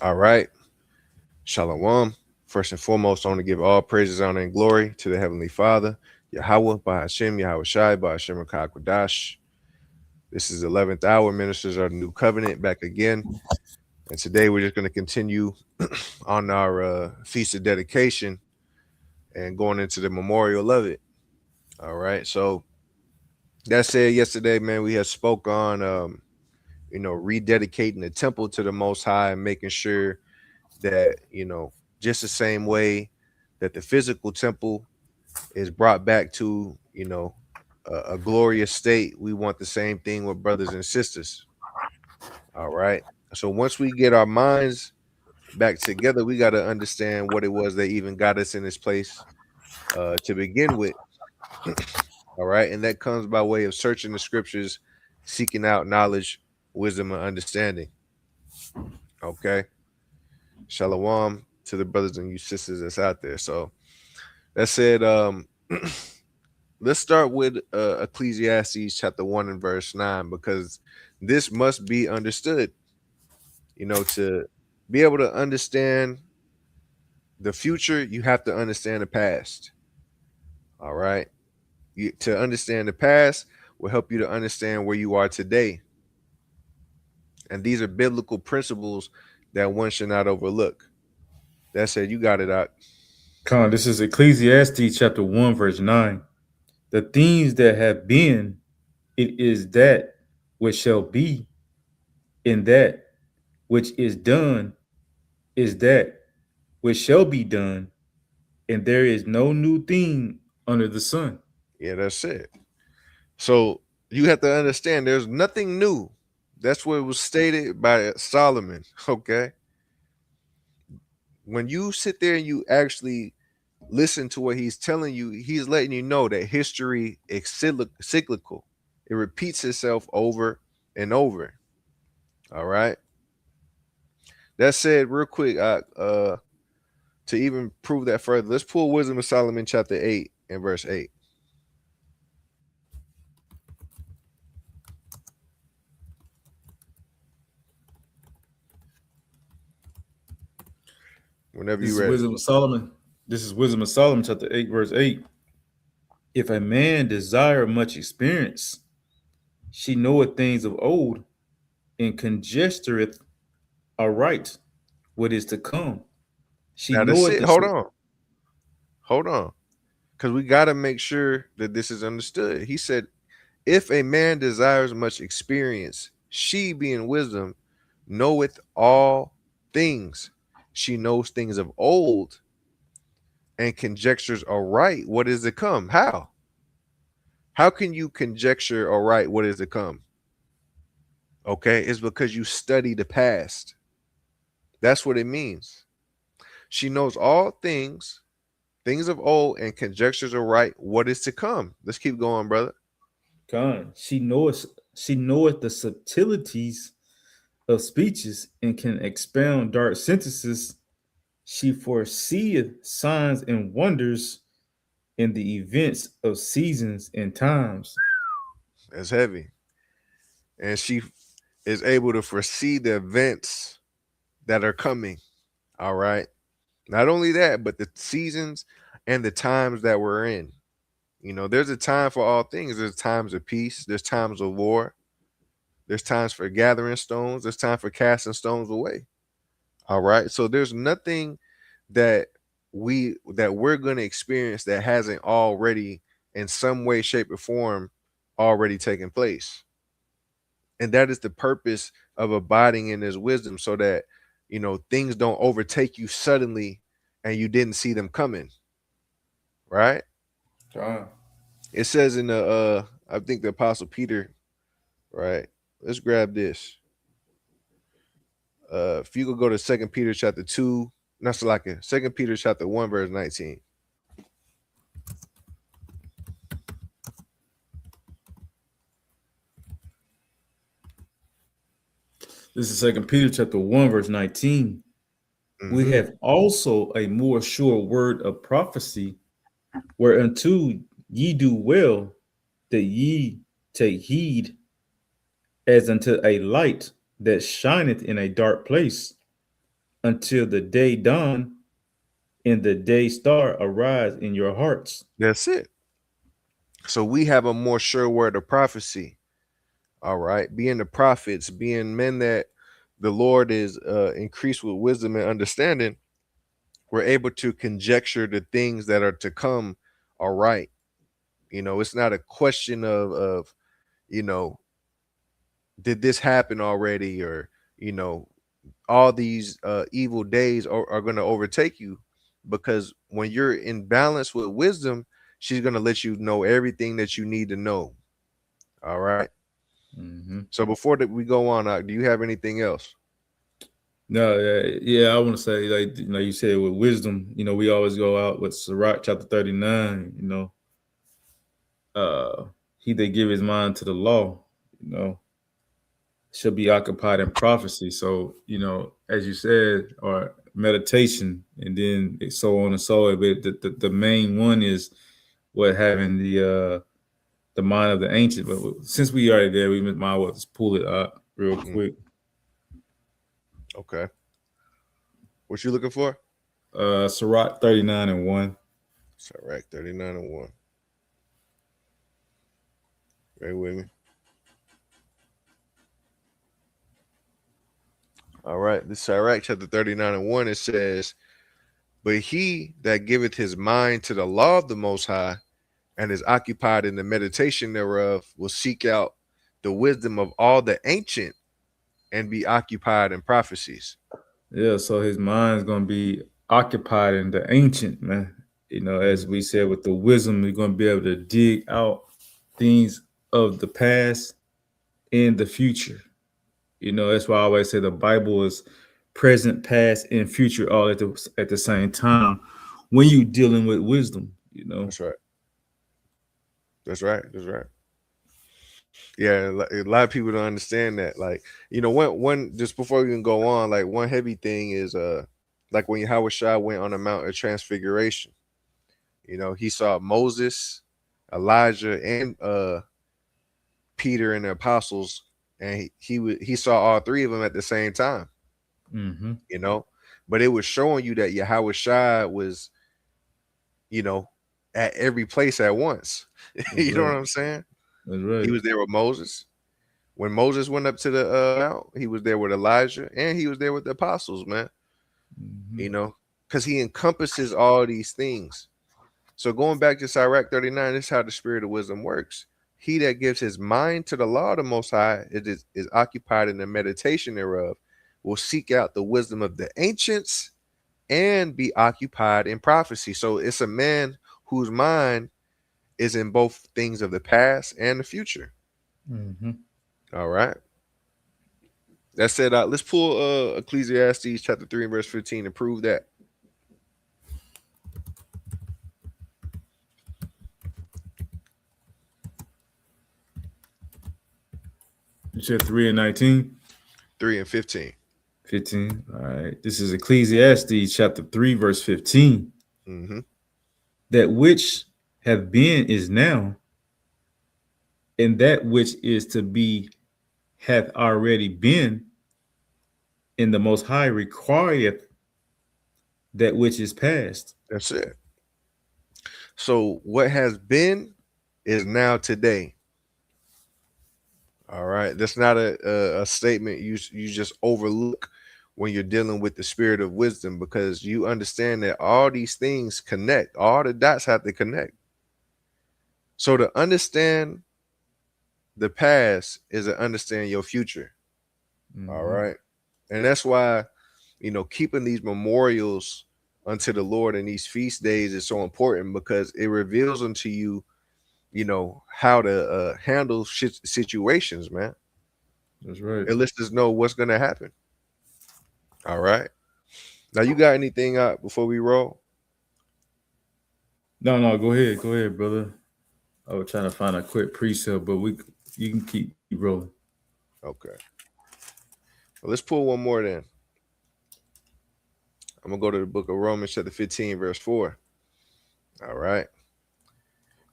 All right. Shalom. First and foremost, I want to give all praises, honor, and glory to the Heavenly Father, Yahweh, by Hashem, Yahweh Shai, by Hashem Rakakwadash. This is the 11th hour, Ministers of the New Covenant, back again. And today we're just going to continue on our Feast of Dedication and going into the memorial of it. All right. So that said, yesterday, man, we had spoke on, rededicating the temple to the Most High and making sure that, just the same way that the physical temple is brought back to, a glorious state, we want the same thing with brothers and sisters. All right. So once we get our minds back together, we got to understand what it was that even got us in this place to begin with. All right. And that comes by way of searching the scriptures, seeking out knowledge, wisdom, and understanding. Okay. Shalom to the brothers and you sisters that's out there. So that said, let's start with Ecclesiastes chapter 1 and verse 9, because this must be understood, to be able to understand the future, you have to understand the past. All right. To understand the past will help you to understand where you are today. And these are biblical principles that one should not overlook. That said, you got it out. Con, this is Ecclesiastes chapter 1, verse 9. The things that have been, it is that which shall be, and that which is done is that which shall be done, and there is no new thing under the sun. Yeah, that's it. So you have to understand there's nothing new. That's what was stated by Solomon. Okay. When you sit there and you actually listen to what he's telling you, he's letting you know that history is cyclical. It repeats itself over and over. All right. That said, real quick, to even prove that further, let's pull Wisdom of Solomon chapter 8 and verse 8. Whenever This you're is ready. wisdom of Solomon. This is wisdom of Solomon, chapter 8, verse 8. If a man desire much experience, she knoweth things of old, and conjectureth aright what is to come. She Now that's knoweth it. the Hold on. Because we got to make sure that this is understood. He said, if a man desires much experience, she being wisdom knoweth all things. She knows things of old and conjectures aright what is to come. How? How can you conjecture aright what is to come? Okay, it's because you study the past. That's what it means. She knows all things, things of old, and conjectures aright what is to come. Let's keep going, brother. God. She knoweth the subtleties of speeches and can expound dark sentences. She foreseeth signs and wonders in the events of seasons and times. That's heavy. And she is able to foresee the events that are coming. All right. Not only that, but the seasons and the times that we're in. There's a time for all things. There's times of peace, there's times of war, there's times for gathering stones, there's time for casting stones away. All right. So there's nothing that we're going to experience that hasn't already in some way, shape, or form already taken place. And that is the purpose of abiding in his wisdom, so that things don't overtake you suddenly and you didn't see them coming. Right. God. It says in the I think the apostle Peter, right? Let's grab this. If you could go to Second Peter chapter 2, not so like it, Second Peter chapter 1, verse 19. This is Second Peter chapter 1, verse 19. We Mm-hmm. have also a more sure word of prophecy, whereunto ye do well that ye take heed, as unto a light that shineth in a dark place, until the day dawn and the day star arise in your hearts. That's it. So we have a more sure word of prophecy. All right. Being the prophets, being men that the Lord is increased with wisdom and understanding, we're able to conjecture the things that are to come. All right. It's not a question of, you know, did this happen already, or, you know, all these evil days are going to overtake you, because when you're in balance with wisdom, she's going to let you know everything that you need to know. All right. Mm-hmm. So before that we go on, do you have anything else? No, yeah, I want to say, like, you said, with wisdom, we always go out with Sirach chapter 39. Uh, he that give his mind to the law, you know, shall be occupied in prophecy. So, as you said, or meditation, and then so on and so on. But the main one is what, having the mind of the ancient. But since we already there, we might well just pull it up real Mm, quick. okay. What you looking for? Sirach 39:1. It's all right. 39:1. Right with me. All right. This Sirach chapter 39:1, it says, but he that giveth his mind to the law of the Most High and is occupied in the meditation thereof will seek out the wisdom of all the ancient and be occupied in prophecies. Yeah, so his mind's gonna be occupied in the ancient, man. As we Mhm. said, with the wisdom, you're gonna be able to dig out things of the past and the future. That's why I always say the Bible is present, past, and future all at the same time when you dealing with wisdom. That's right. That's right. That's right. Yeah, a lot of people don't understand that. Like, one just before we can go on, like one heavy thing is like when Howard Shah went on the Mount of Transfiguration. He saw Moses, Elijah, and Peter and the apostles, and he saw all three of them at the same time. Mm-hmm. You know, but it was showing you that Yahweh Shai was, you know, at every place at once. That's You know what right. I'm saying? That's He right. was there with Moses. When Moses went up to the mount, he was there with Elijah, and he was there with the apostles, man. Mm-hmm. You know, because he encompasses all these things. So going back to Sirach 39, this is how the spirit of wisdom works. He that gives his mind to the law of the Most High is occupied in the meditation thereof, will seek out the wisdom of the ancients and be occupied in prophecy. So it's a man whose mind is in both things of the past and the future. Mm-hmm. All right. That said, let's pull Ecclesiastes chapter 3 and verse 15 to prove that. You said 3:19. 3 and 15. 15. All right. This is Ecclesiastes chapter 3, verse 15. Mm-hmm. That which have been is now, and that which is to be hath already been, and the Most High required that which is past. That's it. So what has been is now today. All right. That's not a statement you just overlook when you're dealing with the spirit of wisdom, because you understand that all these things connect. All the dots have to connect. So to understand the past is to understand your future. All Mm-hmm. right. And that's why, keeping these memorials unto the Lord and these feast days is so important, because it reveals unto you, how to handle situations, man. That's right. It lets us know what's going to happen. All right. Now, you got anything before we roll? No, no, go ahead. Go ahead, brother. I was trying to find a quick precept, but you can keep rolling. Okay. Well, let's pull one more then. I'm going to go to the book of Romans, chapter 15, verse 4. All right.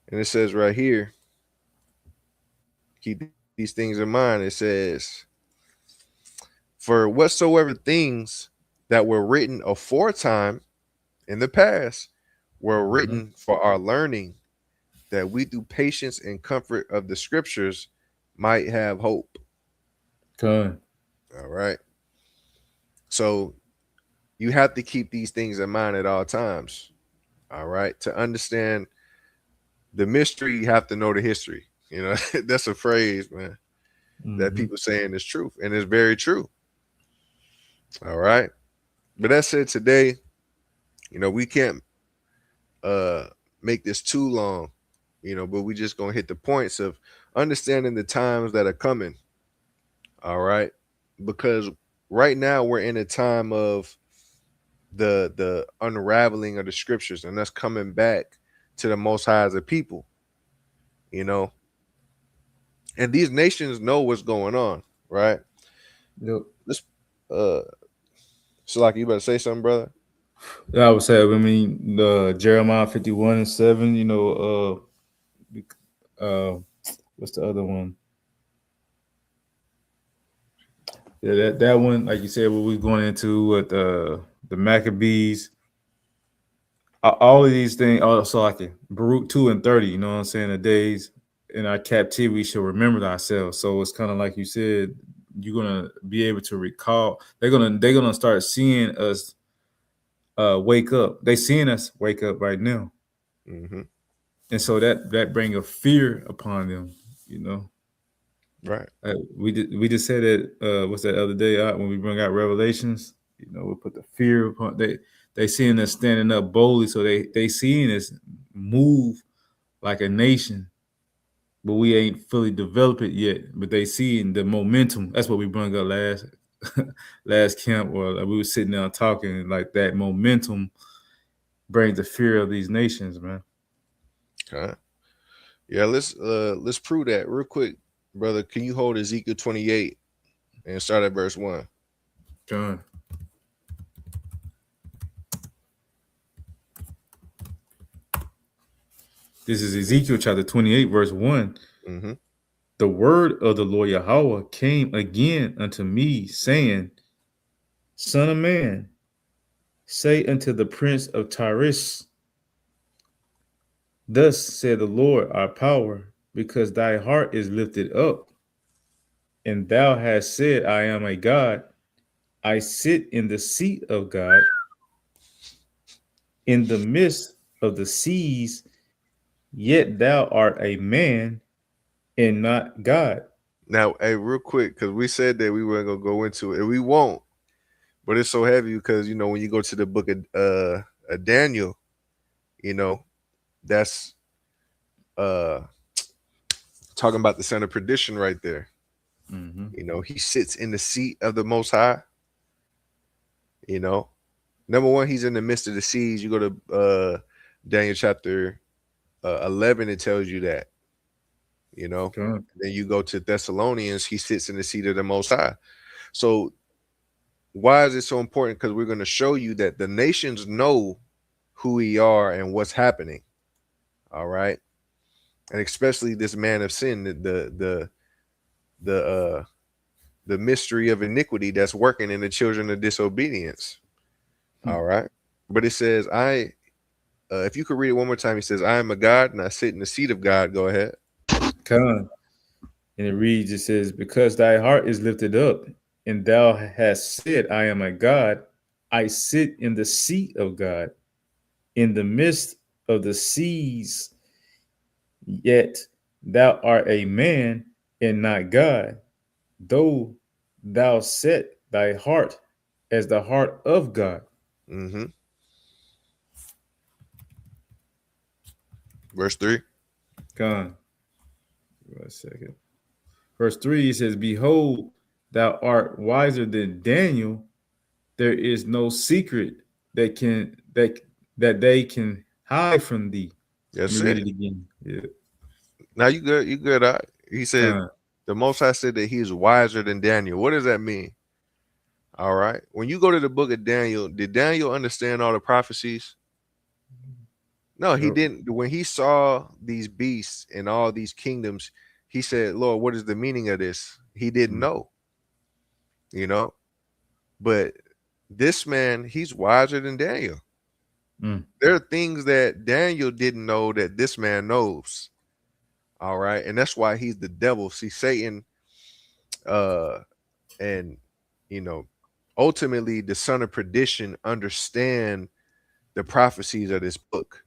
And it says right here, keep these things in mind. It says, for whatsoever things that were written aforetime in the past were Mm-hmm. written for our learning, that we through patience and comfort of the scriptures might have hope. Con. All right. So you have to keep these things in mind at all times. All right. To understand the mystery, you have to know the history. You know, that's a phrase, man, that Mm-hmm. people saying is true. And it's very true. All right. But that said, today, we can't uh make this too long, but we just gonna hit the points of understanding the times that are coming. All right. Because right now we're in a time of the unraveling of the scriptures and us coming back to the most high as a people, you know. And these nations know what's going on, right? Yep. This uh so like you better say something, brother. Yeah, I would say, I mean, the Jeremiah 51:7, what's the other one? Yeah, that one, like you said, what we going into with the Maccabees, all of these things, also like it, Baruch 2:30, you know what I'm saying? The days in our captivity, we should remember ourselves. So it's kind of like you said, you're gonna be able to recall. They're gonna start seeing us wake up. They seeing us wake up right now, Mm-hmm. and so that bring a fear upon them. You know, Right. we just said that what's that other day when we bring out Revelations. You know, we put the fear upon they seeing us standing up boldly, so they seeing us move like a nation, but we ain't fully developed it yet. But they seeing the momentum. That's what we brought up last last camp, or like we were sitting down talking. Like that momentum brings the fear of these nations, man. Okay. Yeah, let's prove that real quick, brother. Can you hold Ezekiel 28 and start at verse 1? John, this is Ezekiel chapter 28, verse 1. Mm-hmm. The word of the Lord Yahweh came again unto me, saying, Son of man, say unto the prince of Tyrus, Thus said the Lord our power, because thy heart is lifted up, and thou hast said, I am a God. I sit in the seat of God, in the midst of the seas, yet thou art a man and not God. Now, hey, real quick, because we said that we weren't gonna go into it, and we won't. But it's so heavy because when you go to the book of Daniel, you know that's uh talking about the son of perdition right there. Mm-hmm. He sits in the seat of the Most High. You know, number one, he's in the midst of the seas. You go to Daniel chapter 11, it tells you that. You know, God. then you go to Thessalonians, he sits in the seat of the Most High. So why is it so important? Because we're going to show you that the nations know who we are and what's happening. All right, and especially this man of sin, the the mystery of iniquity that's working in the children of disobedience. All right, but it says, "I." If you could read it one more time, he says, "I am a God, and I sit in the seat of God." Go ahead. God. And it reads, it says, Because thy heart is lifted up, and thou hast said, I am a God, I sit in the seat of God, in the midst of the seas, yet thou art a man and not God, though thou set thy heart as the heart of God. Mm-hmm. Verse 3. God. Wait a second. Verse 3 it says, Behold, thou art wiser than Daniel. There is no secret that they can hide from thee. Let me That's read it. it again. Yeah. Now you good. You good. All right. He said, Con, the Most High said that he is wiser than Daniel. What does that mean? All right. When you go to the book of Daniel, did Daniel understand all the prophecies? No, he yep. didn't. When he saw these beasts and all these kingdoms, he said, Lord, what is the meaning of this? He didn't Mm, know, you know. But this man, he's wiser than Daniel. Mm. There are things that Daniel didn't know that this man knows. All right. And that's why he's the devil. See, Satan, uh, and you know, ultimately the son of perdition understand the prophecies of this book.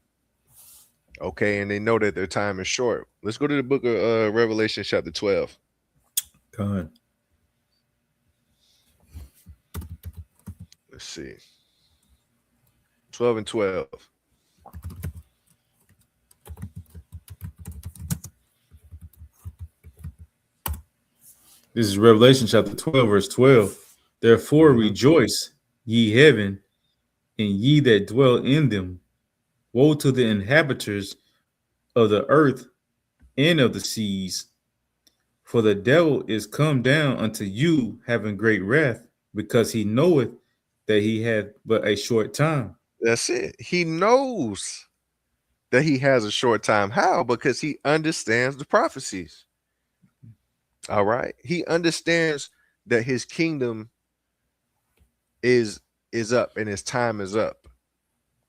Okay, and they know that their time is short. Let's go to the book of Revelation, chapter 12. God. Let's see. 12 and 12. This is Revelation chapter 12, verse 12. Therefore Mm-hmm. rejoice, ye heaven, and ye that dwell in them. Woe to the inhabitants of the earth and of the seas, for the devil is come down unto you, having great wrath, because he knoweth that he hath but a short time. That's it. He knows that he has a short time. How? Because he understands the prophecies. All right. He understands that his kingdom is up and his time is up.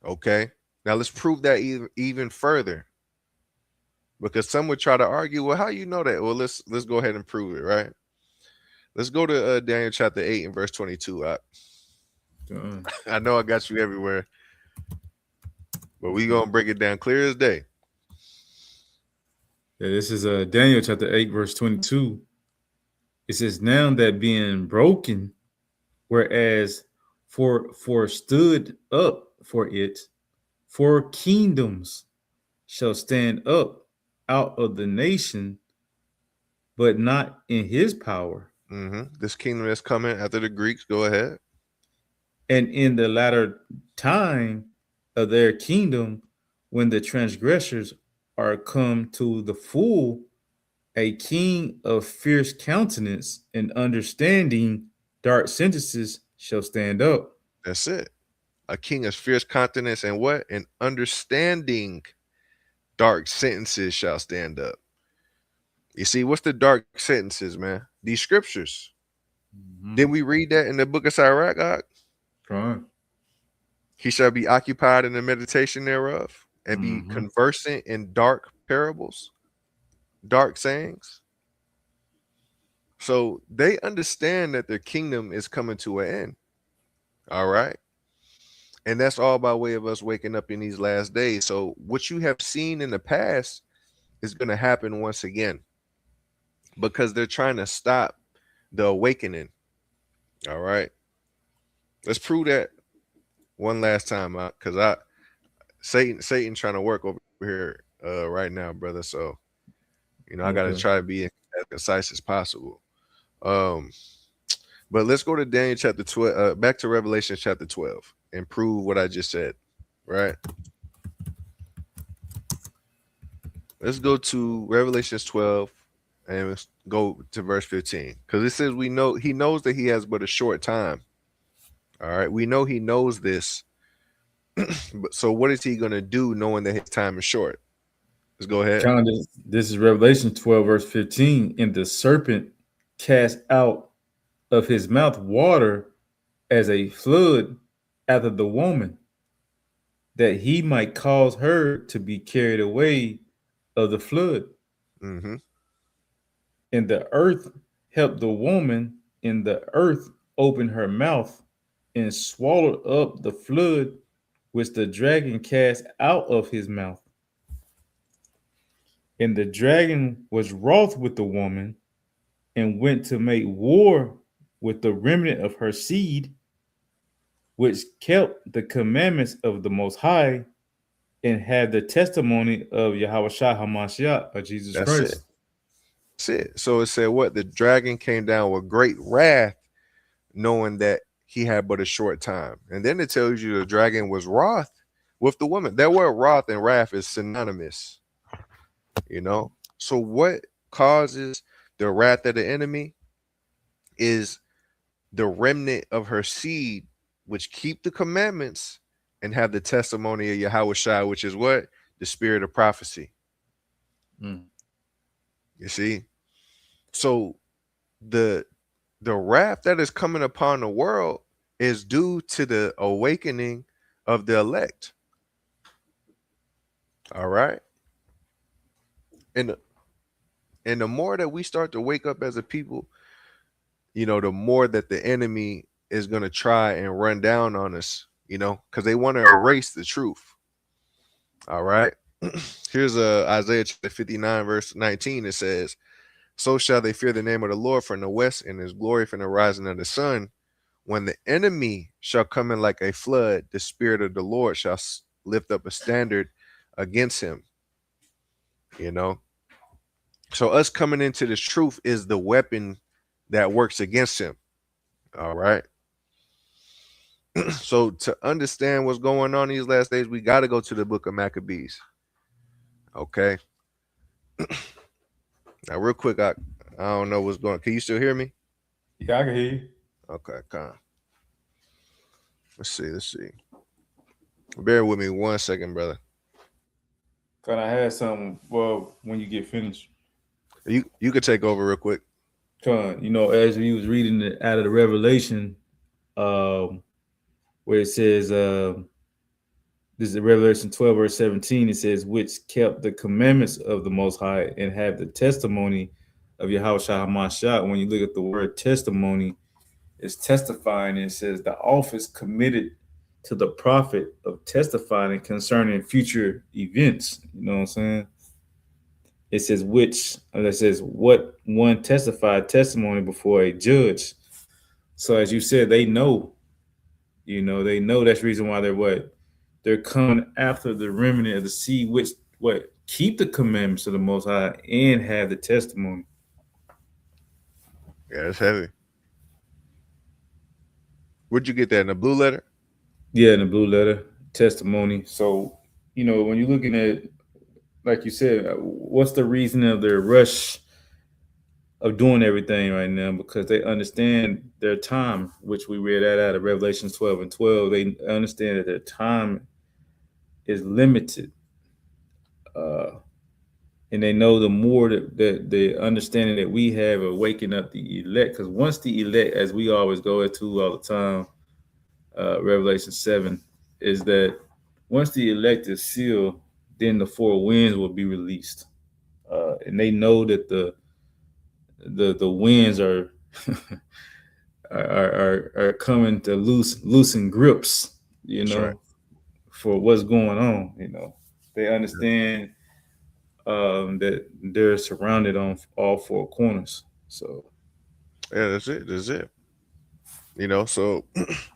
Okay. Now let's prove that even further. Because some would try to argue, well, how you know that? Well, let's go ahead and prove it, right? Let's go to Daniel chapter 8 and verse 22. God. I know I got you everywhere, but we gonna break it down clear as day. Yeah, this is Daniel chapter 8, verse 22. It says, now that being broken, whereas for stood up for it, 4 kingdoms shall stand up out of the nation, but not in his power. This kingdom that's coming after the Greeks. Go ahead. And in the latter time of their kingdom, when the transgressors are come to the full, a king of fierce countenance and understanding dark sentences shall stand up. That's it. A king of fierce countenance and what? And understanding dark sentences shall stand up. You see, what's the dark sentences, man? These scriptures. Mm-hmm. Didn't we read that in the book of Sirach? Right. He shall be occupied in the meditation thereof and be Mm-hmm. conversant in dark parables, dark sayings. So they understand that their kingdom is coming to an end. All right. And that's all by way of us waking up in these last days. So what you have seen in the past is going to happen once again because they're trying to stop the awakening. All right. Let's prove that one last time, because Satan trying to work over here right now, brother. So I got to Okay. try to be as concise as possible. Um, but let's go to Daniel chapter 12, back to Revelation chapter 12, and prove what I just said. Right. Let's go to Revelations 12 and let's go to verse 15. Because it says he knows that he has but a short time. All right. We know he knows this. But so what is he gonna do knowing that his time is short? Let's go ahead. Kind of this is Revelation 12, verse 15. And the serpent cast out of his mouth water as a flood after the woman, that he might cause her to be carried away of the flood. Mm-hmm. And the earth helped the woman, and the earth opened her mouth and swallowed up the flood which the dragon cast out of his mouth. And the dragon was wroth with the woman and went to make war with the remnant of her seed, which kept the commandments of the Most High and had the testimony of Yahweh Shah HaMashiach, of Jesus That's it. Christ. That's it. So it said what? The dragon came down with great wrath, knowing that he had but a short time. And then it tells you the dragon was wroth with the woman. That word wrath and wrath is synonymous, you know. So what causes the wrath of the enemy is the remnant of her seed, which keep the commandments and have the testimony of Yahweh Shai, which is what? The spirit of prophecy. Mm. You see? So the wrath that is coming upon the world is due to the awakening of the elect. All right. And and the more that we start to wake up as a people, the more that the enemy is going to try and run down on us, because they want to erase the truth. All right. Here's Isaiah chapter 59, verse 19. It says, "So shall they fear the name of the Lord from the west, and his glory from the rising of the sun. When the enemy shall come in like a flood, the spirit of the Lord shall lift up a standard against him." You know, so us coming into this truth is the weapon that works against him. All right. So to understand what's going on these last days, we got to go to the book of Maccabees. Okay. Now, real quick, I don't know what's going on. Can you still hear me? Yeah, I can hear you. Okay, kind of. Let's see. Let's see. Bear with me 1 second, brother. Cause I had some. Well, when you get finished, You could take over real quick. as we was reading it out of the Revelation, um, where it says, this is Revelation 12, verse 17. It says, "Which kept the commandments of the Most High and have the testimony of Yahweh Shah Hamashiach." When you look at the word testimony, it's testifying. It says the office committed to the prophet of testifying concerning future events. You know what I'm saying? It says it says what one testified testimony before a judge. So as you said, they know, they know that's the reason why they're coming after the remnant of the seed, which what keep the commandments of the Most High and have the testimony. Yeah, it's heavy. Where'd you get that, in the blue letter? Yeah, in the blue letter, testimony. So, when you're looking at, like you said, what's the reason of their rush of doing everything right now? Because they understand their time, which we read that out of Revelations 12 and 12. They understand that their time is limited. Uh, and they know the more that the understanding that we have of waking up the elect. Because once the elect, as we always go into all the time, Revelation 7, is that once the elect is sealed, then the four winds will be released. And they know that the winds are are coming to loosen grips, That's right. for what's going on. They understand that they're surrounded on all four corners. So Yeah, that's it. That's it. So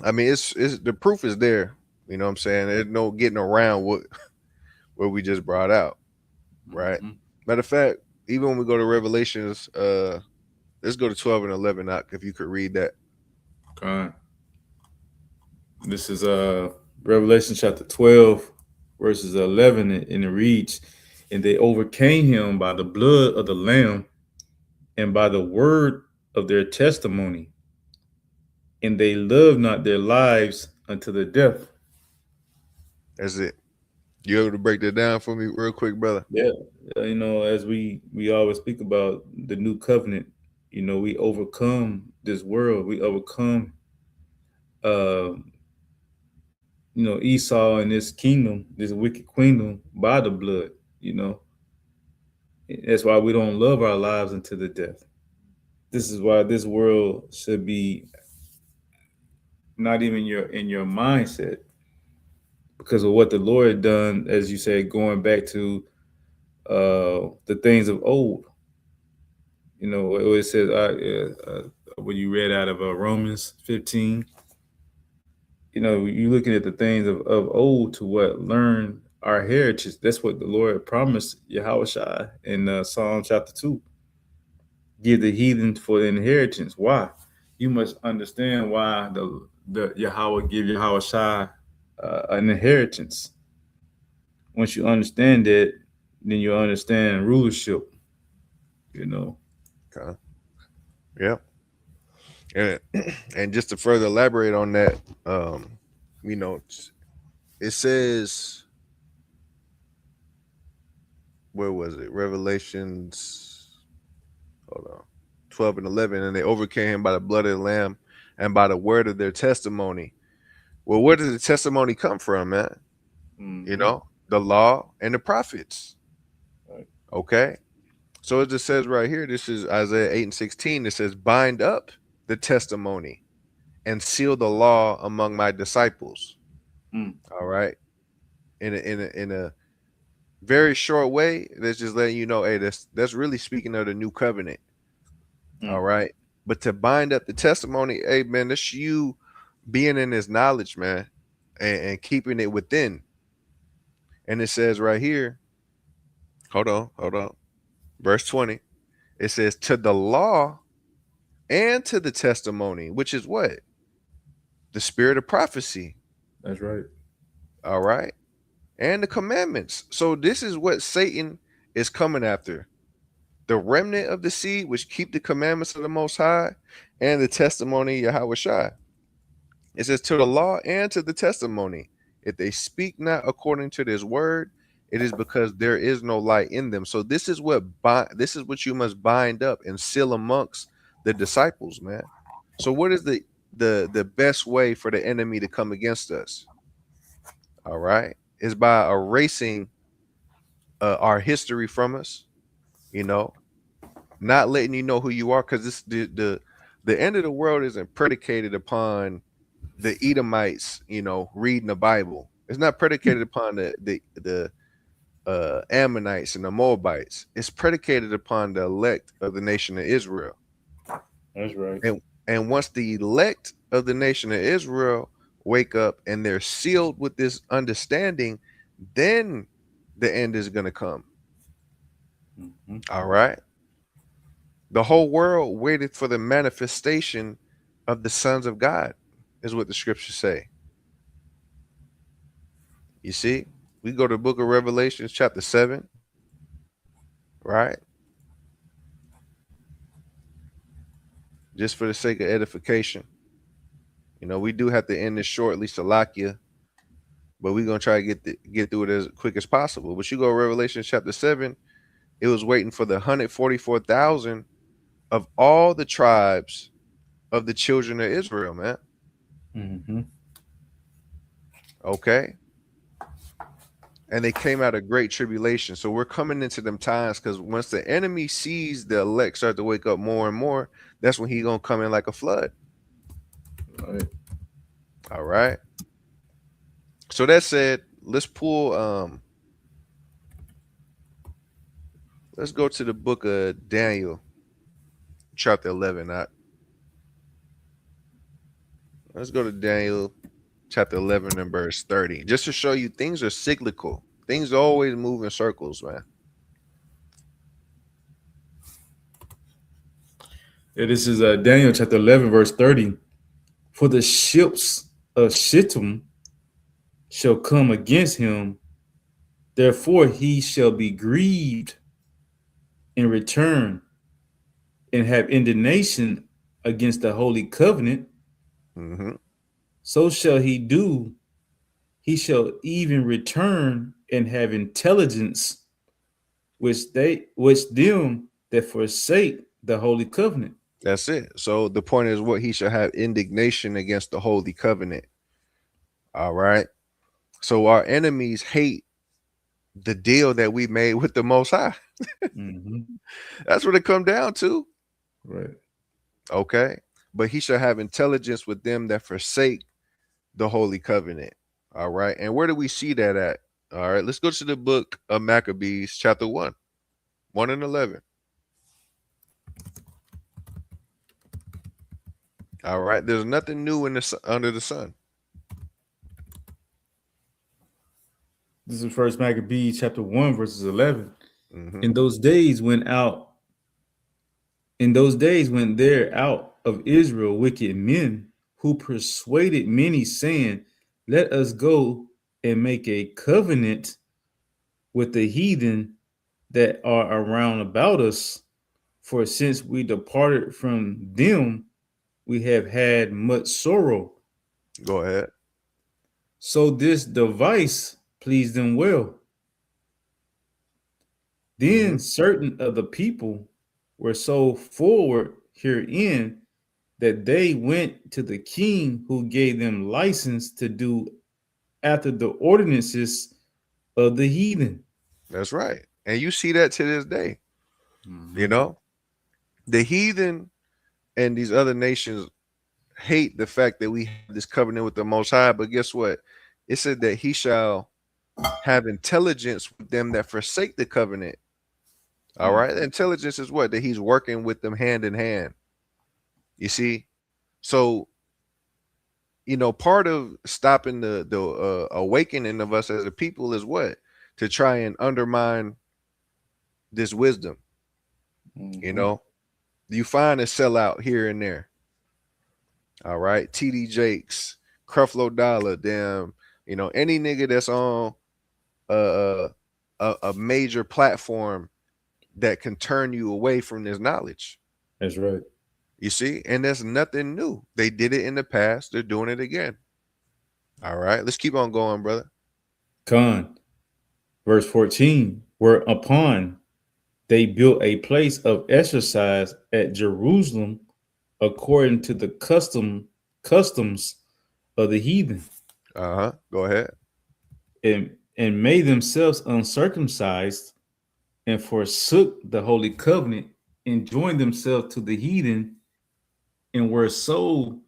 I mean, it's the proof is there. You know what I'm saying? There's no getting around what we just brought out, right? mhm. Matter of fact, even when we go to Revelations, let's go to 12 and 11. If you could read that. Okay. This is Revelation chapter 12, verses 11, and it reads, "And they overcame him by the blood of the Lamb and by the word of their testimony, and they loved not their lives unto the death." That's it. You able to break that down for me real quick, brother? Yeah. As we always speak about the new covenant, we overcome this world. We overcome, uh, Esau and this kingdom, this wicked kingdom, by the blood. You know, that's why we don't love our lives unto the death. This is why this world should be not even in your mindset, because of what the Lord done, as you said, going back to the things of old. It says, when you read out of Romans 15, you're looking at the things of old to what learn our heritage. That's what the Lord promised Yahweh Shai in Psalm chapter 2. Give the heathen for the inheritance. Why? You must understand why the Yahweh give Yahweh Shai an inheritance. Once you understand that, then you understand rulership. You know. Okay. Yeah. And and just to further elaborate on that, you know, it says, where was it? Revelations, hold on, 12 and 11, and they overcame him by the blood of the Lamb and by the word of their testimony. Well, where does the testimony come from, man? You Mm-hmm. know, the law and the prophets. Right. Okay. So it just says right here, this is Isaiah 8 and 16. It says, bind up the testimony and seal the law among my disciples. Mm. All right. In a very short way, that's just letting you know, hey, that's really speaking of the new covenant. All Mm. right. But to bind up the testimony, hey man, that's you being in his knowledge, man, and keeping it within. And it says right here, hold on. Verse 20. It says, to the law and to the testimony, which is what? The spirit of prophecy. That's right. All right. And the commandments. So this is what Satan is coming after. The remnant of the seed, which keep the commandments of the Most High, and the testimony of Yahweh Shai. It says, to the law and to the testimony. If they speak not according to this word, it is because there is no light in them. So this is what you must bind up and seal amongst the disciples, man. So what is the best way for the enemy to come against us? All right, is by erasing our history from us. You know, not letting you know who you are, because this the end of the world isn't predicated upon the Edomites, reading the Bible. It's not predicated upon the Ammonites and the Moabites. It's predicated upon the elect of the nation of Israel. That's right. And once the elect of the nation of Israel wake up and they're sealed with this understanding, then the end is going to come. Mm-hmm. All right. The whole world waited for the manifestation of the sons of God, is what the scriptures say. You see, we go to the book of Revelations, chapter 7, right? Just for the sake of edification. We do have to end this shortly, Salakia, but we're gonna try to get through it as quick as possible. But you go to Revelation chapter 7, it was waiting for the 144,000 of all the tribes of the children of Israel, man. Mm-hmm. Okay. And they came out of great tribulation. So we're coming into them times, because once the enemy sees the elect start to wake up more and more, that's when he gonna come in like a flood. Right. All right. So that said, let's go to the book of Daniel, chapter 11. Let's go to Daniel chapter 11 and verse 30, just to show you things are cyclical. Things always move in circles, man. Yeah, this is Daniel chapter 11, verse 30. For the ships of Shittim shall come against him, therefore he shall be grieved in return and have indignation against the holy covenant. Hmm. So shall he do. He shall even return and have intelligence, which them that forsake the holy covenant. That's it. So the point is, what he shall have indignation against the holy covenant. All right. So our enemies hate the deal that we made with the Most High. Mm-hmm. That's what it come down to. Right. Okay. But he shall have intelligence with them that forsake the holy covenant. All right. And where do we see that at? All right. Let's go to the book of Maccabees, chapter 1, 1 and 11. All right. There's nothing new under the sun. This is First Maccabees chapter 1, verses 11. Hmm. In those days went out, in those days went there out of Israel wicked men who persuaded many, saying, let us go and make a covenant with the heathen that are around about us. For since we departed from them, we have had much sorrow. Go ahead. So this device pleased them well. Hmm. Then certain of the people were so forward herein that they went to the king who gave them license to do after the ordinances of the heathen. That's right. And you see that to this day. You Mm-hmm. know, the heathen and these other nations hate the fact that we have this covenant with the Most High. But guess what? It said that He shall have intelligence with them that forsake the covenant. All right. Intelligence is what? That He's working with them hand in hand. You see? So, part of stopping the awakening of us as a people is what? To try and undermine this wisdom. You Mm-hmm. know, you find a sellout here and there. All right. TD Jakes, Creflo Dollar, damn, any nigga that's on a, a major platform that can turn you away from this knowledge. That's right. You see? And that's nothing new. They did it in the past. They're doing it again. All right. Let's keep on going, brother. Con, verse 14, whereupon they built a place of exercise at Jerusalem according to the customs of the heathen, Uh-huh. Go ahead. and made themselves uncircumcised, and forsook the holy covenant, and joined themselves to the heathen, and were sold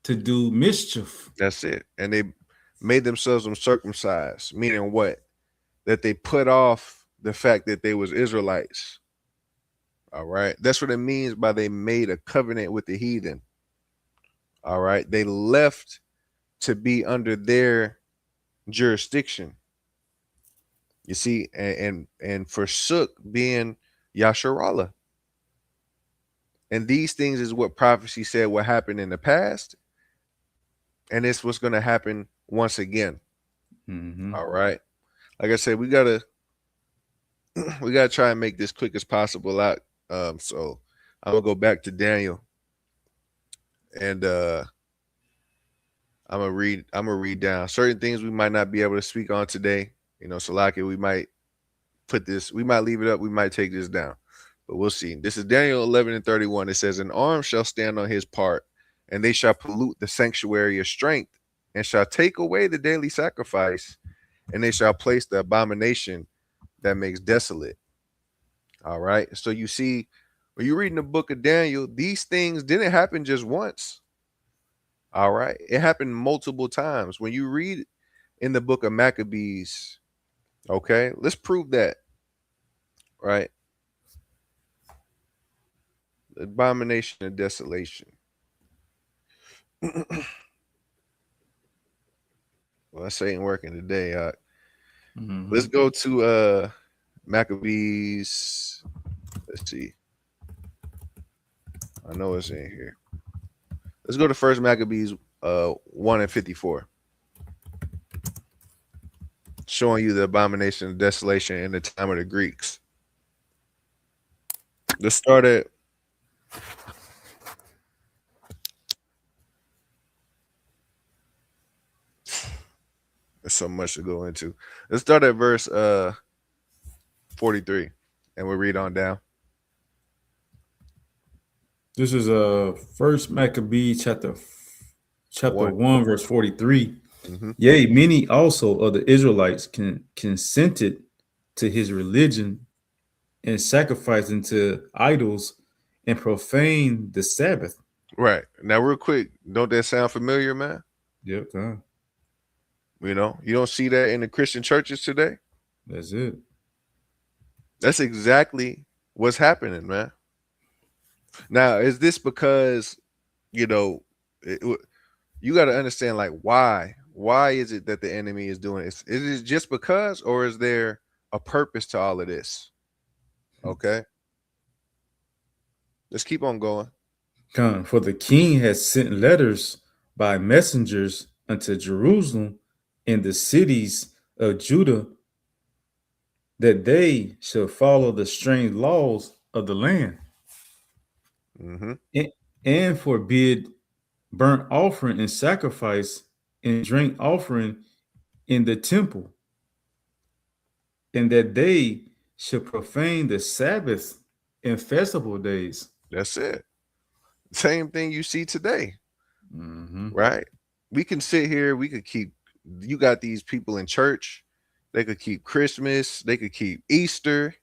to do mischief. That's it. And they made themselves uncircumcised, meaning what? That they put off the fact that they was Israelites. All right. That's what it means by they made a covenant with the heathen. All right. They left to be under their jurisdiction. You see, and forsook being Yasharallah. And these things is what prophecy said will happen in the past, and it's what's going to happen once again. Mm-hmm. All right. Like I said, we gotta try and make this quick as possible out. So I'm gonna go back to Daniel, and I'm gonna read down certain things we might not be able to speak on today. Salaki, we might leave it up, we might take this down, but we'll see. This is Daniel 11:31. It says, "An arm shall stand on his part, and they shall pollute the sanctuary of strength, and shall take away the daily sacrifice, and they shall place the abomination that makes desolate." All right. So you see, when you're reading the book of Daniel, these things didn't happen just once. All right. It happened multiple times. When you read in the book of Maccabees, okay, let's prove that, right? The abomination of desolation. Well, that ain't working today. Mm-hmm. Let's go to Maccabees. Let's see. I know it's in here. Let's go to First Maccabees 1:54, showing you the abomination of desolation in the time of the Greeks. Let's start at there's so much to go into. Let's start at verse 43, and we'll read on down. This is First Maccabee chapter One. 1 verse 43. Mm-hmm. Yea, many also of the Israelites consented to his religion, and sacrificed unto idols, and profaned the Sabbath. Right. Now, real quick, don't that sound familiar, man? Yep, You don't see that in the Christian churches today. that's it. That's exactly what's happening, man. Now, is this because, you know, you got to understand, like, why? Why is it that the enemy is doing this? Is it just because, or is there a purpose to all of this? Okay. Let's keep on going. Come, for the king has sent letters by messengers unto Jerusalem and the cities of Judah, that they shall follow the strange laws of the land, Mm-hmm. and, and forbid burnt offering and sacrifice and drink offering in the temple, and that they should profane the Sabbath and festival days. That's it. Same thing you see today, Mm-hmm. right? We can sit here, we could keep, you got these people in church, they could keep Christmas, they could keep Easter,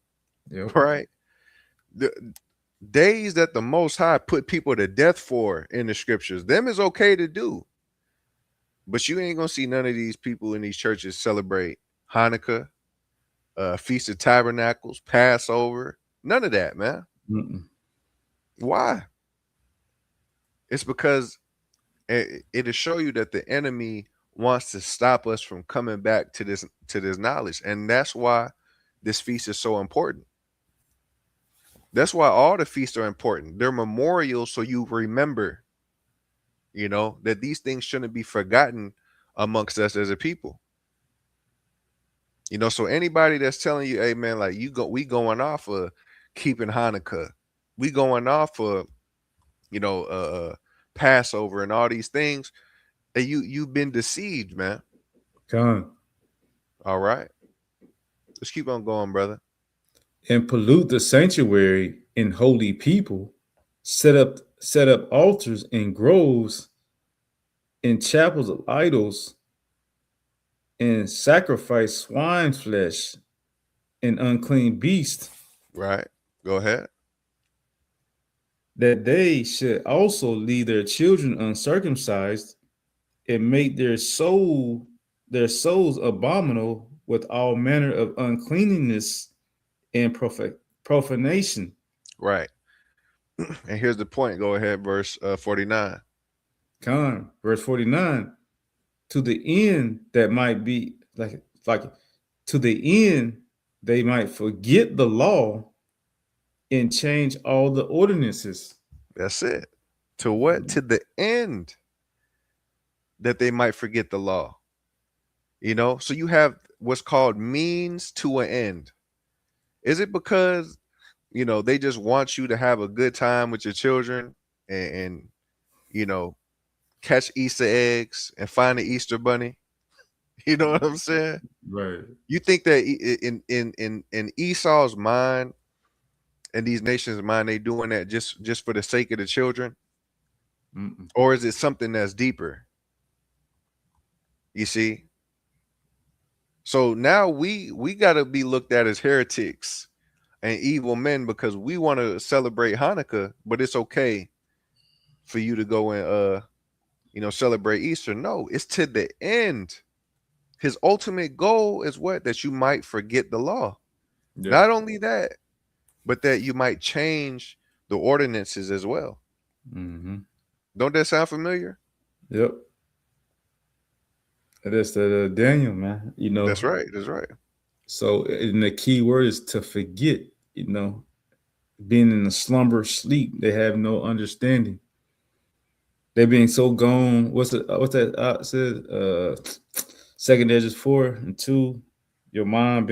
Yep. right? The days that the Most High put people to death for in the scriptures, them is okay to do. But you ain't gonna see none of these people in these churches celebrate Hanukkah, Feast of Tabernacles, Passover, none of that, man. Mm-mm. Why? It's because it'll show you that the enemy wants to stop us from coming back to this knowledge, and that's why this feast is so important. That's why all the feasts are important. They're memorials, so you remember, that these things shouldn't be forgotten amongst us as a people. So anybody that's telling you, hey man, like we going off of keeping Hanukkah, we going off of you know uh, uh Passover and all these things, and you've been deceived, man. Con. All right, let's keep on going, brother. And pollute the sanctuary in holy people, set up altars in groves, in chapels of idols, and sacrifice swine flesh and unclean beasts, Right, go ahead. that they should also leave their children uncircumcised and make their souls abominable with all manner of uncleanness and profanation. Right, and here's the point. Go ahead, verse 49. Con, verse 49, to the end that might be like to the end they might forget the law and change all the ordinances. That's it. To what? To the end that they might forget the law. So you have what's called means to an end. Is it because they just want you to have a good time with your children and you know catch Easter eggs and find the Easter bunny? You know what I'm saying? Right. You think that in Esau's mind and these nations' mind, they doing that just for the sake of the children, Mm-mm. or is it something that's deeper? You see, so now we got to be looked at as heretics and evil men because we want to celebrate Hanukkah, but it's okay for you to go and celebrate Easter. No, it's to the end. His ultimate goal is what? That you might forget the law. Yeah. Not only that, but that you might change the ordinances as well. Mm-hmm. Don't that sound familiar? Yep. That's the Daniel, man. That's right. That's right. So, and the key word is to forget. You know, being in a slumber sleep, they have no understanding. They being so gone. What's that? Said second Edges 4 and 2. Your mind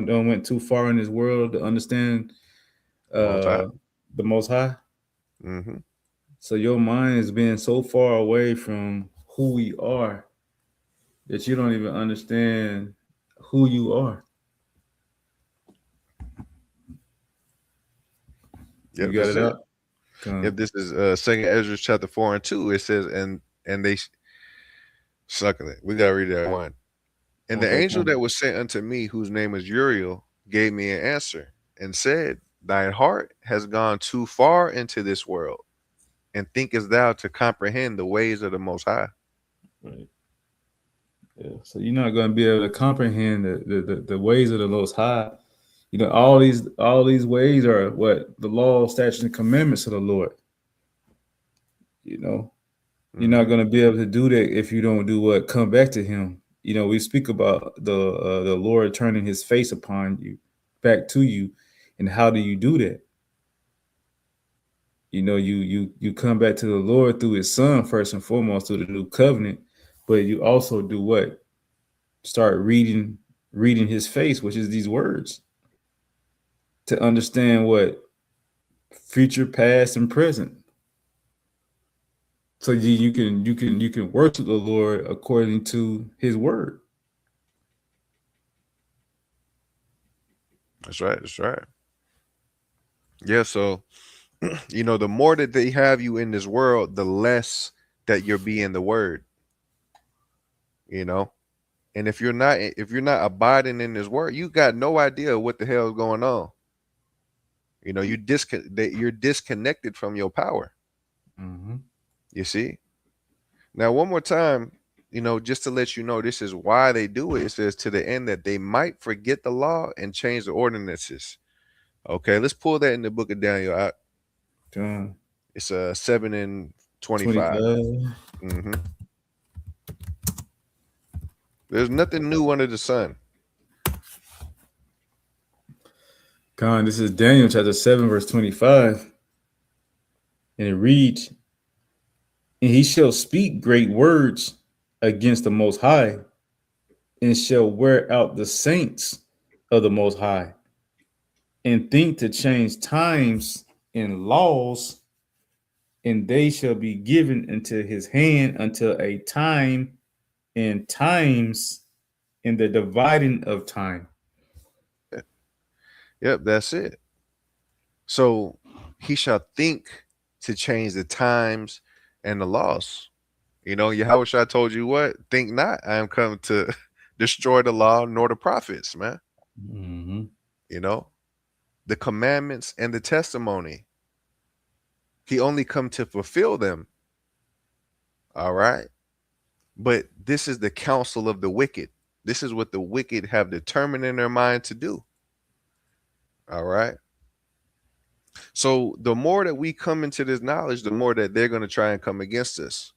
don't went too far in this world to understand The Most High. uh the Most High. Mm-hmm. So your mind is being so far away from who we are that you don't even understand who you are. You Yep, got that's it it. up? Yep, Come. this is Second Ezra chapter 4 and 2. It says, and they sucking it. We gotta read that one. And the Okay, angel come. that was sent unto me, whose name is Uriel, gave me an answer and said, thine heart has gone too far into this world, and thinkest thou to comprehend the ways of the Most High? Right. Yeah. So you're not going to be able to comprehend the ways of the Most High. All these ways are what the law, statutes, and commandments of the Lord. You know, you're not Mm-hmm. going to be able to do that if you don't do what come back to Him. We speak about the Lord turning His face upon you, back to you, and how do you do that? You come back to the Lord through His Son first and foremost through the new covenant, but you also do what? Start reading His face, which is these words, to understand what future, past, and present. So you can worship the Lord according to His word. That's right. That's right. Yeah. So You know, the more that they have you in this world, the less that you're being the word, you know. And if you're not abiding in this word, you got no idea what the hell is going on. You know, you're disconnected from your power. Mm-hmm. You see? Now, one more time, you know, just to let you know, this is why they do it. It says to the end that they might forget the law and change the ordinances. Okay, let's pull that in the book of Daniel. John It's 7:25. 25. hmm There's nothing new under the sun. Con, this is Daniel chapter 7, verse 25. And it reads, and he shall speak great words against the Most High, and shall wear out the saints of the Most High, and think to change times and laws, and they shall be given into his hand until a time and times in the dividing of time. Yep, that's it. So he shall think to change the times and the laws. You know, Yahweh told you what? Think not. I am come to destroy the law nor the prophets, man. Mm-hmm. You know, the commandments and the testimony. He only come to fulfill them. All right. But this is the counsel of the wicked. This is what the wicked have determined in their mind to do. All right. So the more that we come into this knowledge, the more that they're going to try and come against us.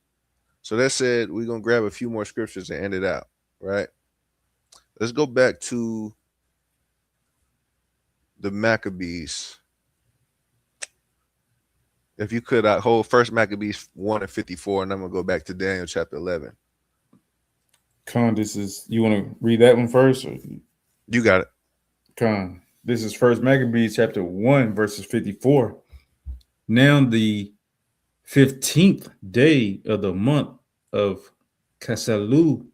So that said, we're going to grab a few more scriptures and end it out. Right. Let's go back to the Maccabees. If you could, I hold First Maccabees 1:54, and I'm gonna go back to Daniel chapter 11. Con, this is, you want to read that one first? Or? You got it. Con, this is First Maccabees chapter 1, verses 54. Now the 15th day of the month of Casalu,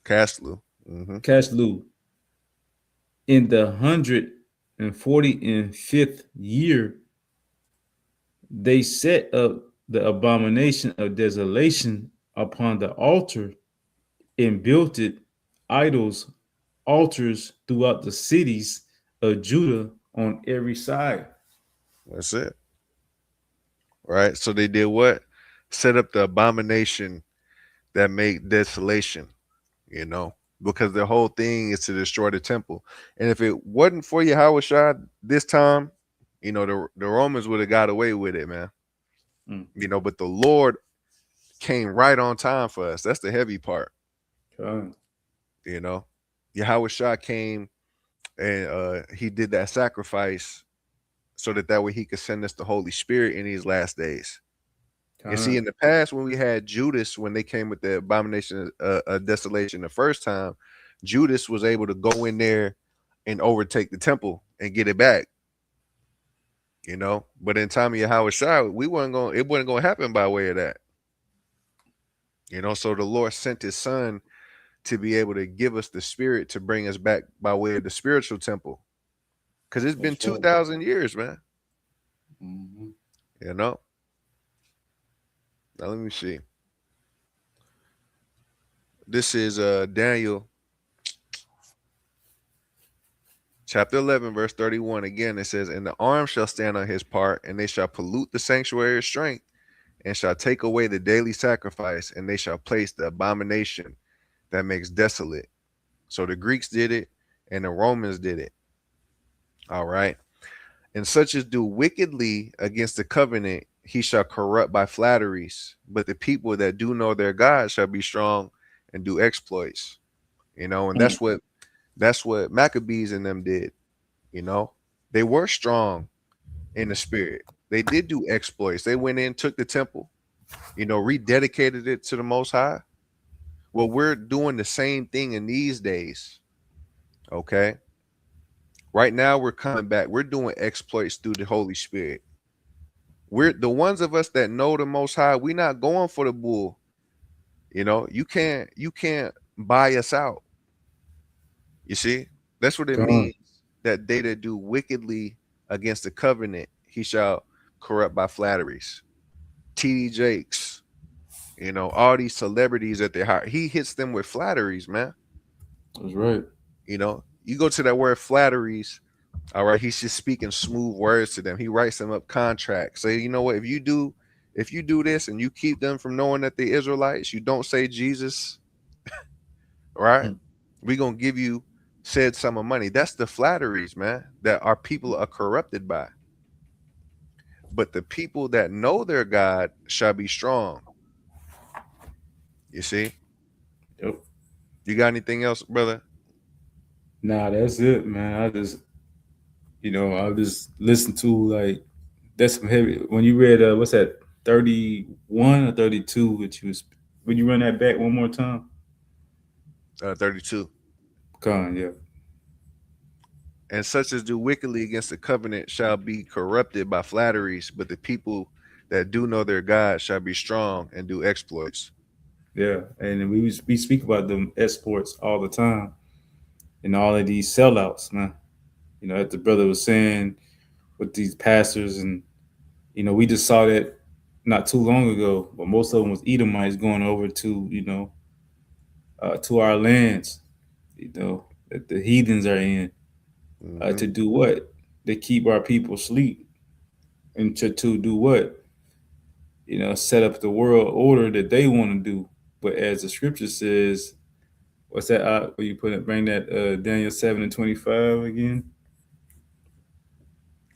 Caslu. Mm-hmm. Caslu, in the 145th year, they set up the abomination of desolation upon the altar and built it idols, altars throughout the cities of Judah on every side. That's it. Right. So they did what? Set up the abomination that made desolation. You know, because the whole thing is to destroy the temple. And if it wasn't for Yahweh this time, you know, the Romans would have got away with it, man. Mm. You know, but the Lord came right on time for us. That's the heavy part. God. You know, Yahweh came and he did that sacrifice so that way he could send us the Holy Spirit in these last days. And see, God. in the past, when we had Judas, when they came with the abomination of desolation the first time, Judas was able to go in there and overtake the temple and get it back. You know, but in time of Yahweh we weren't going. It wasn't going to happen by way of that. You know, so the Lord sent His Son to be able to give us the Spirit to bring us back by way of the spiritual temple. Because it's been That's two right. thousand years, man. Mm-hmm. You know. Now let me see. This is Daniel chapter 11, verse 31. Again, it says, and the arm shall stand on his part, and they shall pollute the sanctuary of strength, and shall take away the daily sacrifice, and they shall place the abomination that makes desolate. So the Greeks did it, and the Romans did it. All right. And such as do wickedly against the covenant, he shall corrupt by flatteries. But the people that do know their God shall be strong and do exploits. You know, and Mm. that's what Maccabees and them did. You know, they were strong in the spirit. They did do exploits. They went in, took the temple, you know, rededicated it to the Most High. Well, we're doing the same thing in these days. Okay. Right now, we're coming back. We're doing exploits through the Holy Spirit. We're the ones of us that know the Most High. We're not going for the bull. You know, you can't buy us out. You see, that's what it God. means that they that do wickedly against the covenant, he shall corrupt by flatteries. TD Jakes, all these celebrities that they hire, he hits them with flatteries, man. That's right. You go to that word flatteries, all right, he's just speaking smooth words to them. He writes them up contracts. Say, you know what, if you do this and you keep them from knowing that they Israelites, you don't say Jesus, right? Mm. We're gonna give you said sum of money. That's the flatteries, man, that our people are corrupted by. But the people that know their God shall be strong. You see? Yep. You got anything else, brother? Nah, that's it, man. I just listen to like that's some heavy. When you read what's that 31 or 32, which was would you run that back one more time? 32. Con, yeah, And such as do wickedly against the covenant shall be corrupted by flatteries, but the people that do know their God shall be strong and do exploits. yeah. And we speak about them exports all the time and all of these sellouts, man. As the brother was saying with these pastors, and we just saw that not too long ago. But most of them was Edomites going over to to our lands, that the heathens are in, Hmm. to do what? They keep our people asleep, and to do what? Set up the world order that they want to do. But as the scripture says, what's that? Where you put it? Bring that Daniel 7:25 again.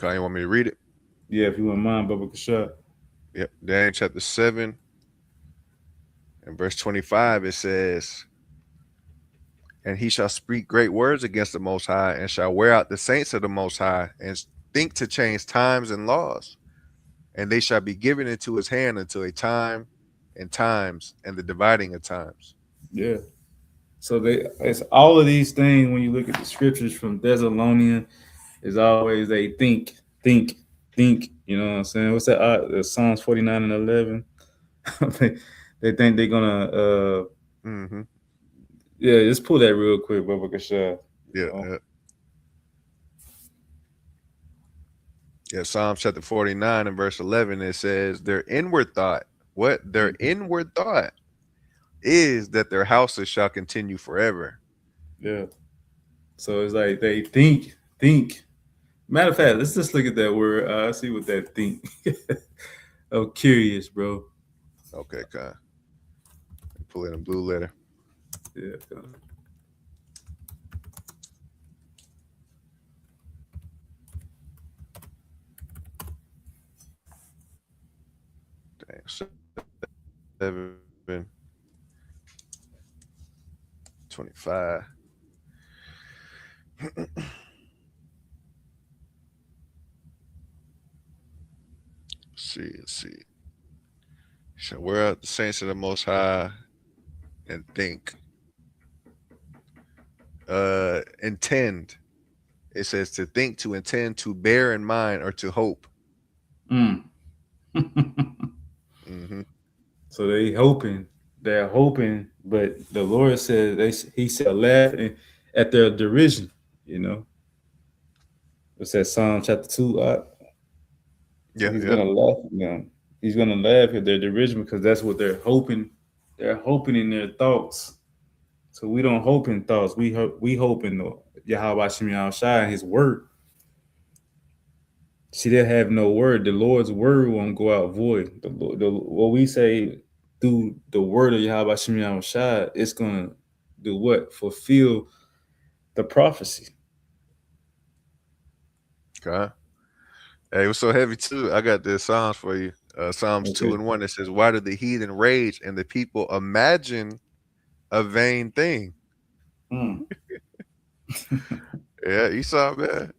Okay, you want me to read it? Yeah, if you want mine, Baba Kashad. Yep. Daniel chapter 7 and verse 25, it says, and he shall speak great words against the Most High, and shall wear out the saints of the Most High, and think to change times and laws. And they shall be given into his hand until a time and times and the dividing of times. Yeah. So it's all of these things when you look at the scriptures from Thessalonian, is always they think, think. You know what I'm saying? What's that? The Psalms 49:11. they, they think they're gonna. Hmm. Yeah, just pull that real quick, Baba Kashad. You Yeah, know. yeah. Yeah, Psalms chapter 49 and verse 11, it says, their inward thought, what? Their Mhm. inward thought is that their houses shall continue forever. Yeah. So it's like they think. Matter of fact, let's just look at that word. See what that think. I'm curious, bro. Okay, Con. Pull in a blue letter. Yeah. Dang, 7:25. Let's see. Shall wear out the saints of the Most High and think. Intend. It says to think, to intend, to bear in mind, or to hope. Mm. Hmm. So they're hoping, but the Lord said He shall laugh at their derision. You know, it's that Psalm chapter 2. So Yeah, He's yeah. gonna laugh at them. He's gonna laugh at their derision because that's what they're hoping. They're hoping in their thoughts. So we don't hope in thoughts. We hope in the Yahweh Shem Shai and His word. See, they have no word. The Lord's word won't go out void. What we say through the word of Yahweh Shem Shai, it's gonna do what? Fulfill the prophecy. Okay. Hey, it was so heavy too. I got the Psalms for you. Psalms 2 Okay. and 1. It says, why do the heathen rage and the people imagine a vain thing? Mm. Yeah, you saw man.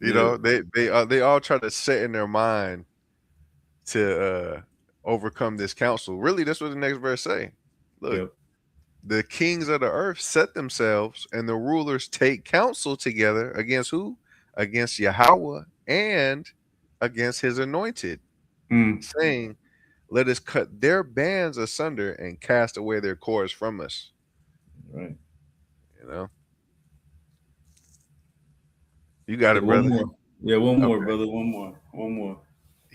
Yeah. They all try to set in their mind to overcome this counsel. Really, that's what the next verse say. Look, Yep. the kings of the earth set themselves, and the rulers take counsel together against who? Against Yahweh and against his anointed, Mm. saying, let us cut their bands asunder and cast away their cords from us. Right. You know, you got Yeah. it, One brother. more. Yeah. One more, Okay. brother. One more. One more.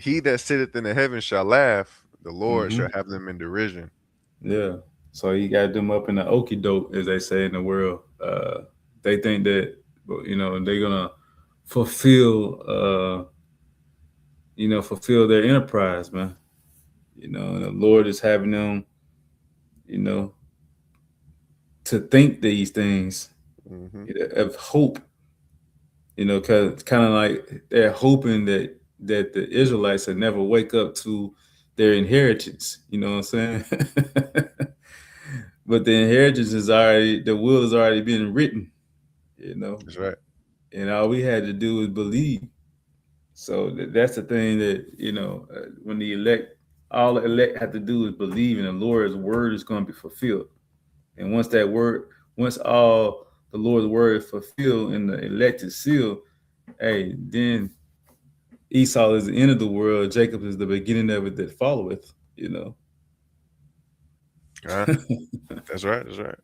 He that sitteth in the heavens shall laugh, the Lord shall Hmm. have them in derision. Yeah. So he got them up in the okey doke, as they say in the world. They think that they're gonna fulfill fulfill their enterprise, man. And the Lord is having them, you know, to think these things Hmm. of hope, because kind of like they're hoping that the Israelites will never wake up to their inheritance. You know what I'm saying? But the inheritance is already, the will has already been written. You know, That's right. and all we had to do is believe. So that's the thing that when the elect, all the elect have to do is believe, and the Lord's word is going to be fulfilled. And once all the Lord's word is fulfilled and the elect is sealed, hey, then Esau is the end of the world. Jacob is the beginning of it that followeth. You know. Huh? That's right. That's right.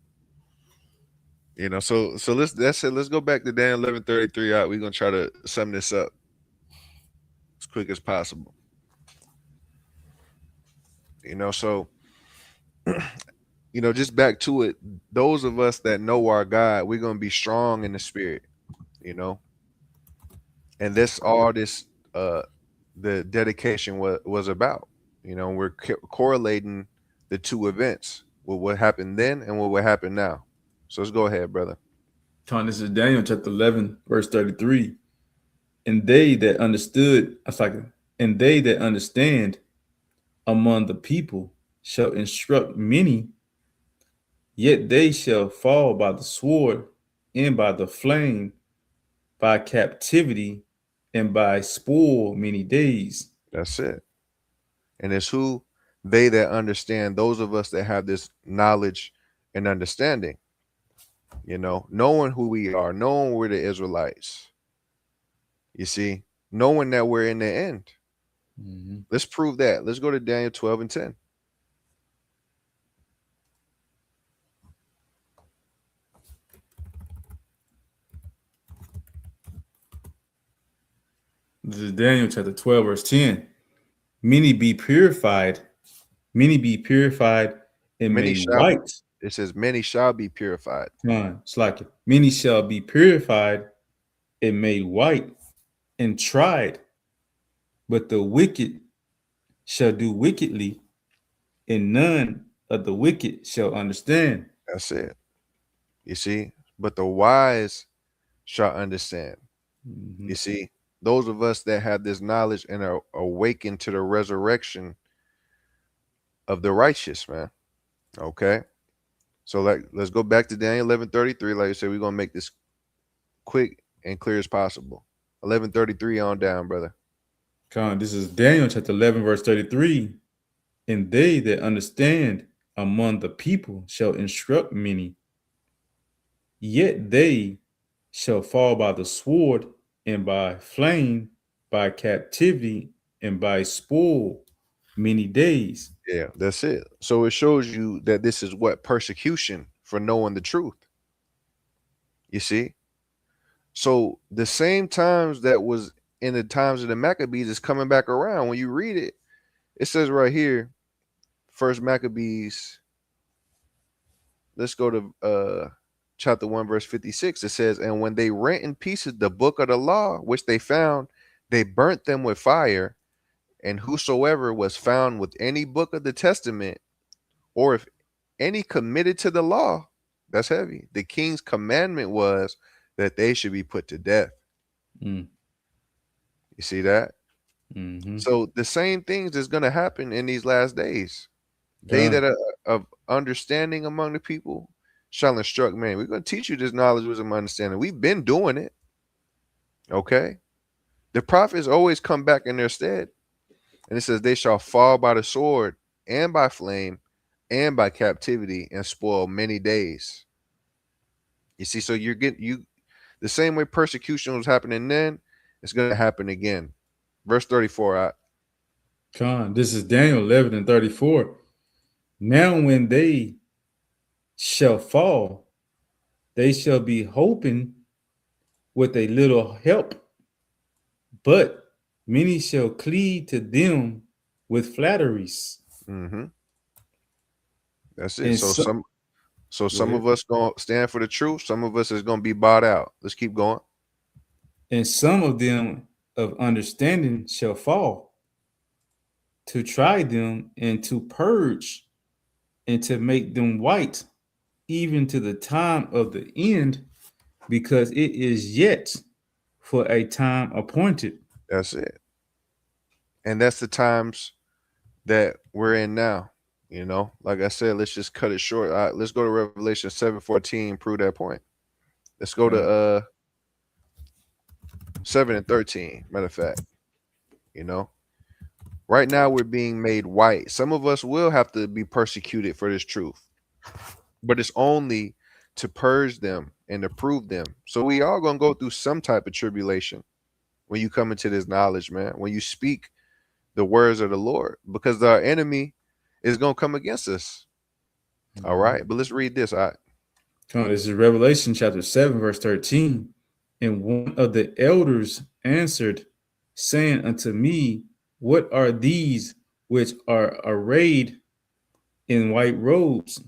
So let's that's it. Let's go back to Dan 11:33 out. We're gonna try to sum this up as quick as possible. So just back to it. Those of us that know our God, we're gonna be strong in the spirit, you know, and that's all this the dedication was about. We're correlating the two events with what happened then and what will happen now. So let's go ahead, brother. This is Daniel chapter 11, verse 33. And they that understood, it's like, and they that understand among the people shall instruct many, yet they shall fall by the sword and by the flame, by captivity and by spoil many days. That's it. And it's who they that understand, those of us that have this knowledge and understanding, knowing who we are, knowing we're the Israelites, you see, knowing that we're in the end. Mhm. Let's prove that. Let's go to Daniel 12 and 10. This is Daniel chapter 12, verse 10. Many be purified, many be purified and Many made shall be, white. it says, many shall be purified. It's like many shall be purified and made white and tried, but the wicked shall do wickedly, and none of the wicked shall understand. That's it. You see, but the wise shall understand. You Mhm. see, those of us that have this knowledge and are awakened to the resurrection of the righteous, man. Okay. So let's go back to Daniel 11:33. Like I said, we're gonna make this quick and clear as possible. 11:33 on down, brother. This is Daniel chapter 11, verse 33. And they that understand among the people shall instruct many, yet they shall fall by the sword and by flame, by captivity and by spoil many days. Yeah, that's it. So it shows you that this is what persecution for knowing the truth. You see? So the same times that was in the times of the Maccabees is coming back around. When you read it, it says right here, First Maccabees, let's go to chapter 1, verse 56. It says, and when they rent in pieces the book of the law, which they found, they burnt them with fire, and whosoever was found with any book of the testament, or if any committed to the law, that's heavy. The king's commandment was that they should be put to death. Mm, You see that? mm-hmm. So the same things is going to happen in these last days. They that God, are of understanding among the people shall instruct man. We're going to teach you this knowledge, wisdom, understanding. We've been doing it. Okay. The prophets always come back in their stead. And it says, they shall fall by the sword and by flame and by captivity and spoil many days. You see, so you're getting you the same way persecution was happening then, it's going to happen again. Verse 34. This is Daniel 11 and 34. Now when they shall fall, they shall be hoping with a little help, but many shall cleave to them with flatteries. Mm-hmm. That's it. And So some, go some ahead. of us gonna stand for the truth. Some of us is gonna be bought out. Let's keep going. And some of them of understanding shall fall, to try them and to purge and to make them white, even to the time of the end, because it is yet for a time appointed. That's it. And that's the times that we're in now. You know, like I said, let's just cut it short. Let's go to Revelation 7:14, prove that point. Let's go to Uh, 7 and 13. Matter of fact, you know, right now we're being made white. Some of us will have to be persecuted for this truth, but it's only to purge them and to prove them. So we all gonna go through some type of tribulation when you come into this knowledge, man. When you speak the words of the Lord, because our enemy is gonna come against us. All mhm. right, but let's read this. All right. Come on, this is Revelation chapter 7, verse 13. And one of the elders answered, saying unto me, what are these which are arrayed in white robes?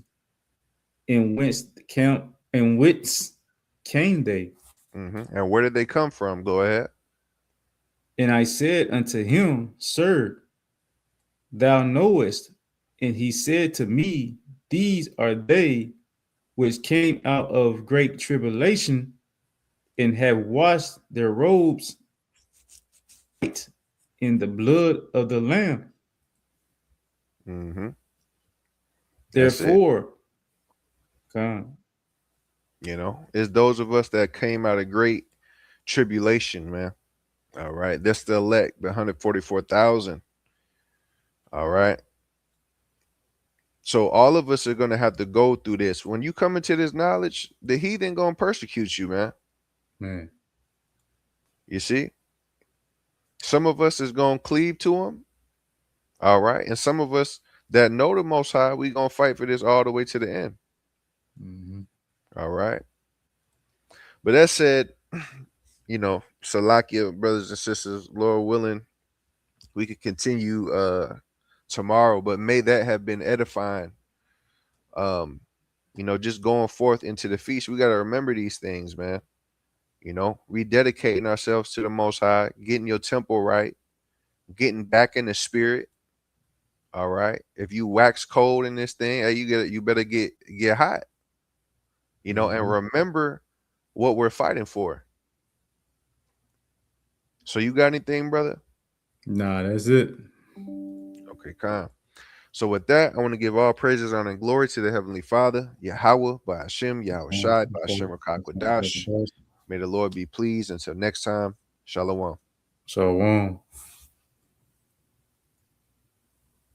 And whence came they? And where did they come from? Go ahead. And I said unto him, Sir, thou knowest. And he said to me, these are they which came out of great tribulation and have washed their robes in the blood of the Lamb. Mm-hmm. That's it. Therefore, come. You know, it's those of us that came out of great tribulation, man. All right. That's the elect, the 144,000. All right. So all of us are gonna have to go through this. When you come into this knowledge, the heathen gonna persecute you, man. Man. You see, some of us is gonna cleave to him. All right, and some of us that know the Most High, we gonna fight for this all the way to the end. Mhm. All right. But that said, you know, Salakia, brothers and sisters, Lord willing, we could continue tomorrow. But may that have been edifying. Um, you know, just going forth into the feast, we gotta remember these things, man. You know, rededicating ourselves to the Most High, getting your temple right, getting back in the spirit. All right. If you wax cold in this thing, hey, you better get hot. You know, and Mhm. remember what we're fighting for. So you got anything, brother? Nah, that's it. Okay, calm. So with that, I want to give all praises, honor, and glory to the Heavenly Father, Yahweh, by Hashem, Yahweh Shai, by Hashem Rakakwadash. May the Lord be pleased. Until next time, Shalom. So,